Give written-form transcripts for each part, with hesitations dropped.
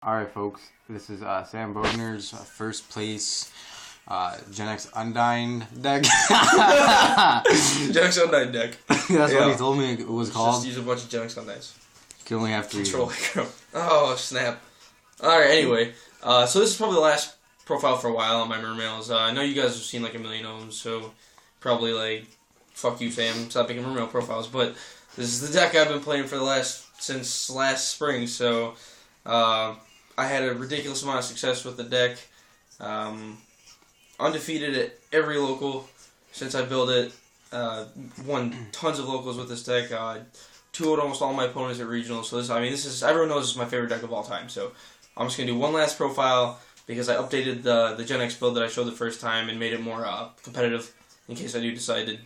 Alright, folks, this is Sam Bogner's first place Gen X Undying deck. Gen X Undying deck. That's what he told me it was called. Just use a bunch of Gen X Undyings. You can only have 3. Control aggro. Oh, snap. Alright, anyway. So this is probably the last profile for a while on my Mermails. I know you guys have seen like a million of them, so probably like, fuck you, Sam, stop making Mermail profiles. But this is the deck I've been playing for since last spring, so I had a ridiculous amount of success with the deck. Undefeated at every local since I built it. Won tons of locals with this deck. 2-0'd almost all my opponents at regionals. So this is everyone knows this is my favorite deck of all time. So I'm just gonna do one last profile because I updated the Gen X build that I showed the first time and made it more competitive in case I do decide to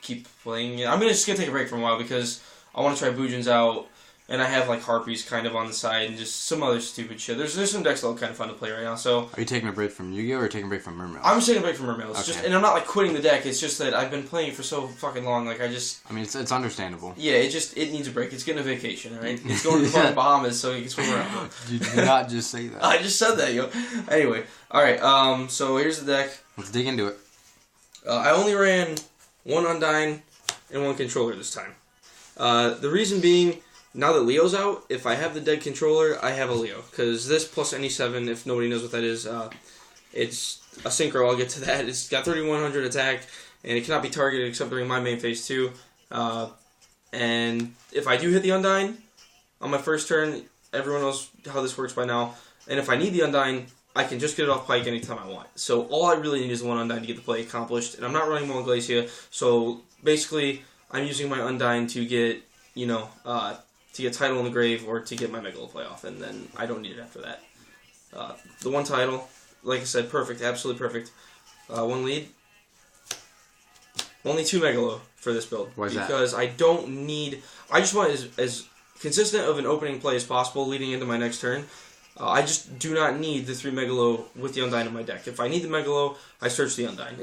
keep playing it. I'm just gonna take a break for a while because I want to try Boojins out. And I have like Harpies kind of on the side and just some other stupid shit. There's some decks that look kind of fun to play right now. So are you taking a break from Yu-Gi-Oh or taking a break from Mermail? I'm just taking a break from Mermail. Okay. And I'm not like quitting the deck. It's just that I've been playing it for so fucking long. Like I mean, it's understandable. Yeah, it needs a break. It's getting a vacation, all right? It's going to the fucking Bahamas so you can swim around. You did not just say that. I just said that, yo. Anyway, all right. So here's the deck. Let's dig into it. I only ran 1 Undying and 1 controller this time. The reason being, now that Leo's out, if I have the dead controller, I have a Leo. Because this plus any 7, if nobody knows what that is, it's a synchro. I'll get to that. It's got 3100 attack, and it cannot be targeted except during my main phase 2. And if I do hit the Undying on my first turn, everyone knows how this works by now. And if I need the Undying, I can just get it off Pike anytime I want. So all I really need is 1 Undying to get the play accomplished. And I'm not running Mon Glacia, so basically I'm using my Undying to get, to get title in the grave or to get my Megalo playoff, and then I don't need it after that. The 1 title, like I said, perfect, absolutely perfect. 1 lead. Only 2 Megalo for this build. Why is that? Because I don't need... I just want as consistent of an opening play as possible leading into my next turn. I just do not need the 3 Megalo with the Undying in my deck. If I need the Megalo, I search the Undying.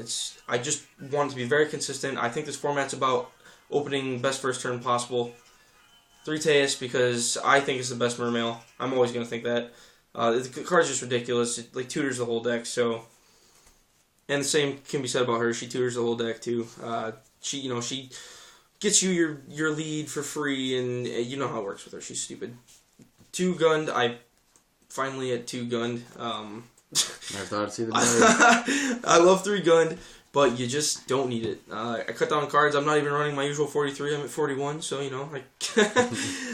I just want it to be very consistent. I think this format's about opening best first turn possible. 3 Teus because I think it's the best Mermail. I'm always going to think that. The card's just ridiculous. It like tutors the whole deck. So, and the same can be said about her. She tutors the whole deck too. She gets you your lead for free, and you know how it works with her. She's stupid. 2 gunned. I finally at 2 gunned. Never thought I'd see the I love 3 gunned. But you just don't need it. I cut down cards. I'm not even running my usual 43. I'm at 41, so, you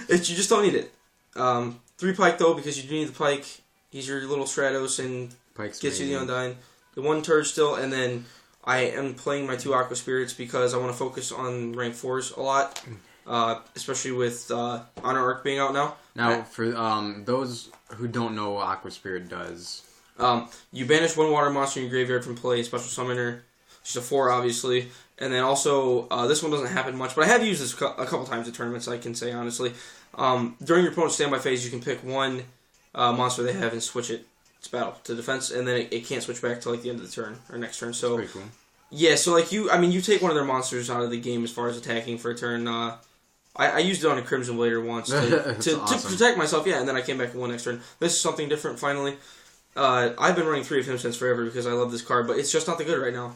just don't need it. 3 Pike, though, because you do need the Pike. He's your little Stratos and Pike's gets amazing. you the Undying. The 1 Turd still, and then I am playing my 2 Aqua Spirits because I want to focus on rank 4s a lot, especially with Honor Arc being out now. Now, for those who don't know what Aqua Spirit does... you banish 1 water monster in your graveyard from play, special summoner. She's a 4, obviously. And then also, this one doesn't happen much, but I have used this a couple times at tournaments, I can say, honestly. During your opponent's standby phase, you can pick 1 monster they have and switch it to battle, to defense, and then it can't switch back till like the end of the turn, or next turn. So, pretty cool. Yeah, so like you take one of their monsters out of the game as far as attacking for a turn. I used it on a Crimson Blader once to protect myself, yeah, and then I came back and won next turn. This is something different, finally. I've been running 3 of him since forever because I love this card, but it's just not that good right now.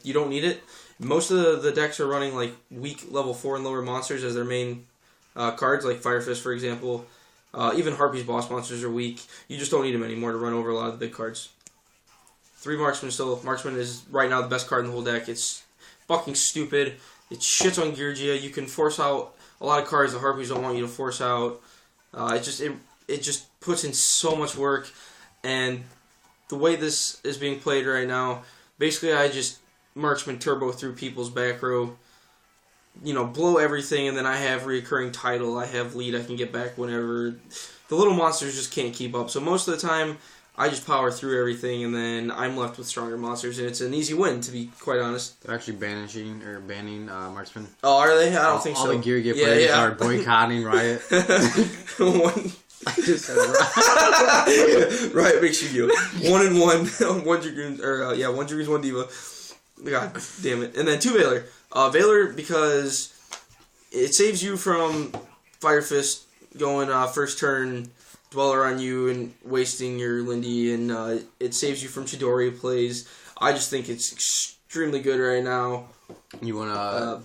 You don't need it. Most of the decks are running like weak level 4 and lower monsters as their main cards, like Fire Fist, for example. Even Harpy's boss monsters are weak. You just don't need them anymore to run over a lot of the big cards. 3 Marksman still. Marksman is right now the best card in the whole deck. It's fucking stupid. It shits on Geargia. You can force out a lot of cards the Harpies don't want you to force out. It just puts in so much work. And the way this is being played right now, basically I just Marksman turbo through people's back row, blow everything, and then I have reoccurring title, I have lead I can get back whenever. The little monsters just can't keep up. So most of the time, I just power through everything, and then I'm left with stronger monsters, and it's an easy win, to be quite honest. They're actually banning Marksman. Oh, are they? I don't think so. All the Gear players are boycotting Riot. I just said Riot. Riot makes you do 1 and 1, 1 Dragoon, 1 Dragoons, 1 Diva. God damn it. And then 2 Valor. Valor because it saves you from Fire Fist going first turn Dweller on you and wasting your Lindy, and it saves you from Chidori plays. I just think it's extremely good right now. You wanna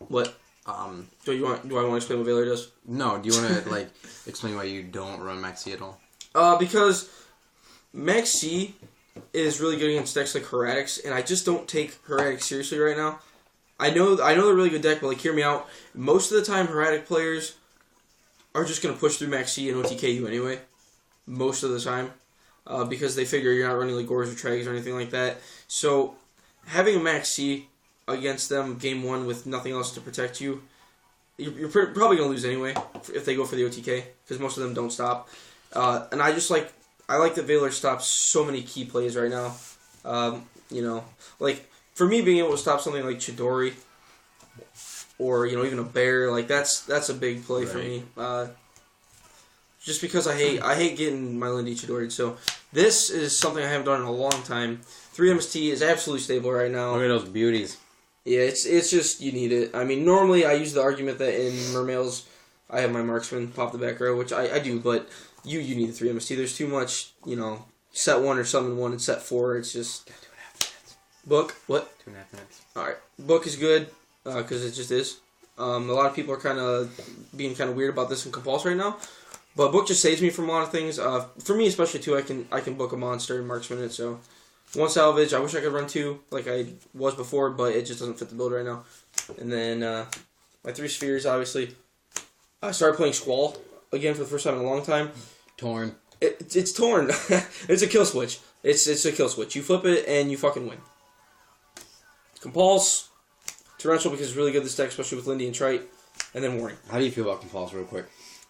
what? Do I want to explain what Valor does? No. Do you want to explain why you don't run Maxi at all? Because Maxi is really good against decks like Heretics, and I just don't take Heretics seriously right now. I know they're a really good deck, but hear me out. Most of the time, Heretic players are just gonna push through Maxi and OTK you anyway. Most of the time, because they figure you're not running like Gores or Trags or anything like that. So having a Maxi against them game 1 with nothing else to protect you, you're probably gonna lose anyway if they go for the OTK, because most of them don't stop. And I like that Valor stops so many key plays right now. For me, being able to stop something like Chidori or even a bear, that's a big play for me. Just because I hate getting my Lindy Chidori'd. So this is something I haven't done in a long time. 3 MST is absolutely stable right now. Look at those beauties. Yeah, it's just you need it. I mean, normally I use the argument that in Mermails I have my marksman pop the back row, which I do, but you need the 3 MST. There's too much, set 1 or summon 1 and set 4. It's just... 2.5 minutes. Book? What? 2.5 minutes. Alright. Book is good, because it just is. A lot of people are being kind of weird about this in Compulse right now. But Book just saves me from a lot of things. For me especially, too, I can book a monster and marksman it, so... 1 salvage, I wish I could run 2 like I was before, but it just doesn't fit the build right now. And then my 3 spheres, obviously. I started playing Squall again for the first time in a long time. Torn. It's torn. It's a kill switch. It's a kill switch. You flip it and you fucking win. Compulse, Torrential because it's really good this deck, especially with Lindy and Trite, and then Warning. How do you feel about Compulse real quick?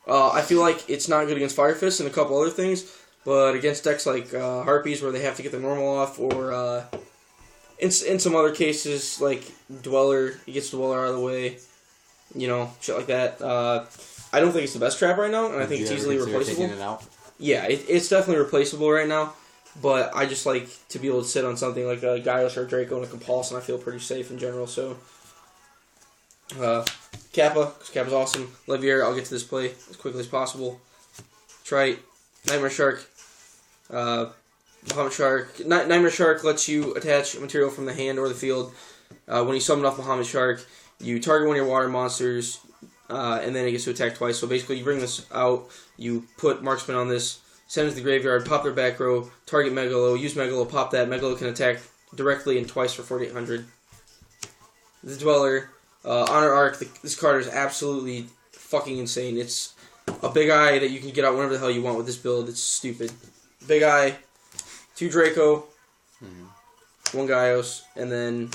I feel like it's not good against Fire Fist and a couple other things, but against decks like Harpies where they have to get the normal off, or in some other cases like Dweller, he gets Dweller out of the way, shit like that. I don't think it's the best trap right now, and I think it's easily replaceable. Taking it out? Yeah, it's definitely replaceable right now, but I just like to be able to sit on something like a Gyos or Draco and a Compulse, and I feel pretty safe in general, so... Kappa, because Kappa's awesome. Levier, I'll get to this play as quickly as possible. Trite, Nightmare Shark, Bahamut Shark. Nightmare Shark lets you attach material from the hand or the field. When you summon off Bahamut Shark, you target one of your water monsters, and then it gets to attack twice. So basically, you bring this out, you put Marksman on this, send it to the graveyard, pop their back row, target Megalo, use Megalo, pop that. Megalo can attack directly and twice for 4,800. The Dweller, Honor Arc, this card is absolutely fucking insane. It's a big eye that you can get out whenever the hell you want with this build. It's stupid. Big eye, 2 Draco, 1 Gyos, and then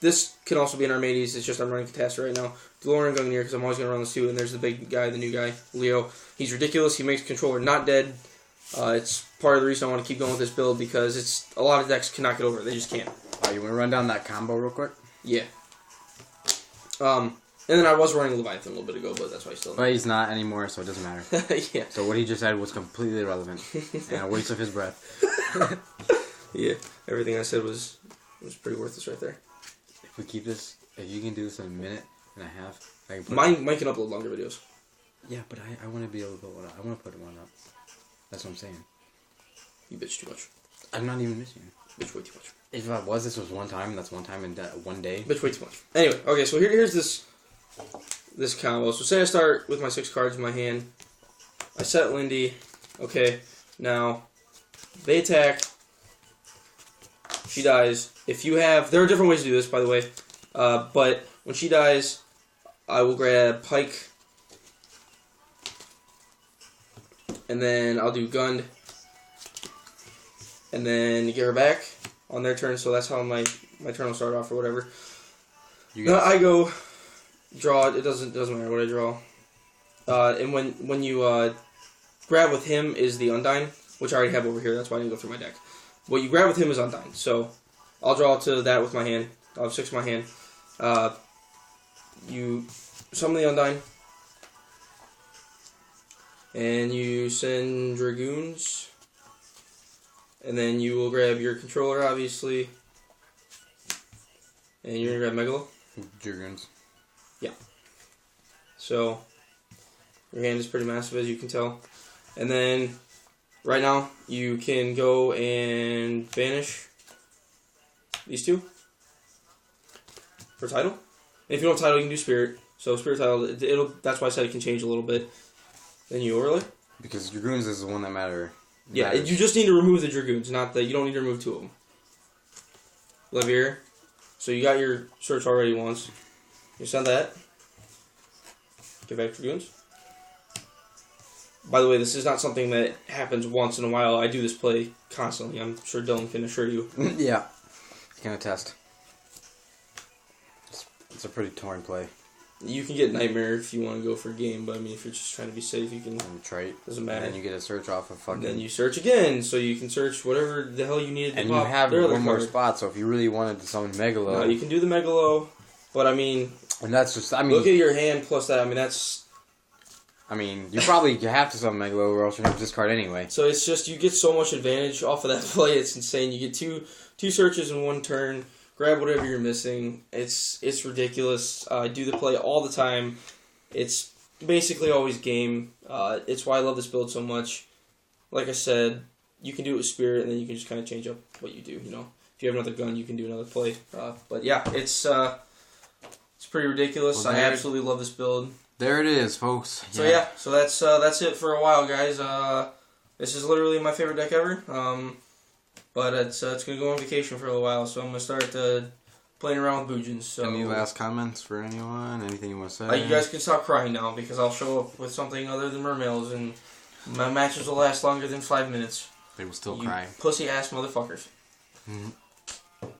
this can also be an Armades. It's just I'm running Catastrophe right now. Delorean Gungnir, because I'm always going to run this too. And there's the big guy, the new guy, Leo. He's ridiculous. He makes controller not dead. It's part of the reason I want to keep going with this build, because a lot of decks cannot get over it. They just can't. You want to run down that combo real quick? Yeah. And then I was running Leviathan a little bit ago, but that's why he's still... But he's not anymore, so it doesn't matter. Yeah. So what he just said was completely irrelevant. And a waste of his breath. Yeah. Everything I said was pretty worthless right there. If we keep this... If you can do this in a minute and a half... I can put Mine can upload longer videos. Yeah, but I want to be able to put one up. I want to put one up. That's what I'm saying. You bitch too much. I'm not even missing. Bitch way too much. If this was one time, that's one time in that one day. Bitch way too much. Anyway, okay, so here's this combo. So say I start with my 6 cards in my hand. I set Lindy. Okay, now they attack. She dies. If you have... There are different ways to do this, by the way. But when she dies, I will grab Pike. And then I'll do Gund. And then get her back on their turn. So that's how my turn will start off or whatever. No, I go... Draw. It doesn't matter what I draw. And when you grab with him is the Undyne, which I already have over here. That's why I didn't go through my deck. What you grab with him is Undyne. So I'll draw to that with my hand. I'll have 6 in my hand. You summon the Undyne, and you send Dragoons, and then you will grab your controller, obviously, and you're gonna grab Megalo. Dragoons. Yeah. So your hand is pretty massive, as you can tell. And then, right now, you can go and banish these two for title. And if you don't have title, you can do spirit. So spirit title, that's why I said it can change a little bit. Then you overlay. Because Dragoons is the one that matters. Yeah, you just need to remove the Dragoons, not the. You don't need to remove 2 of them. Levier. So you got your search already once. You send that. Get back Dragoons. By the way, this is not something that happens once in a while. I do this play constantly. I'm sure Dylan can assure you. Yeah. He can attest. It's a pretty torn play. You can get Nightmare if you want to go for a game, but I mean, if you're just trying to be safe, you can. Trait. Doesn't matter. And then you get a search off of fucking. Then you search again, so you can search whatever the hell you needed to and pop. And you have one more card. spot, so if you really wanted to summon Megalo. No, you can do the Megalo, but I mean. And that's just, I mean. Look at your hand plus that, I mean, that's. I mean, you probably have to summon Megalo or else you're going to discard anyway. So it's just, you get so much advantage off of that play, it's insane. You get two searches in one turn. Grab whatever you're missing. It's ridiculous. I do the play all the time. It's basically always game. It's why I love this build so much. Like I said, you can do it with Spirit, and then you can just kind of change up what you do. You know, if you have another gun, you can do another play. But yeah, it's pretty ridiculous. Well, I absolutely love this build. There it is, folks. So yeah, so that's it for a while, guys. This is literally my favorite deck ever. But it's gonna go on vacation for a little while, so I'm gonna start playing around with Boojins. So any last comments for anyone? Anything you want to say? You guys can stop crying now because I'll show up with something other than Mermails, and my matches will last longer than 5 minutes. They will still you cry. Pussy ass motherfuckers. Mm-hmm.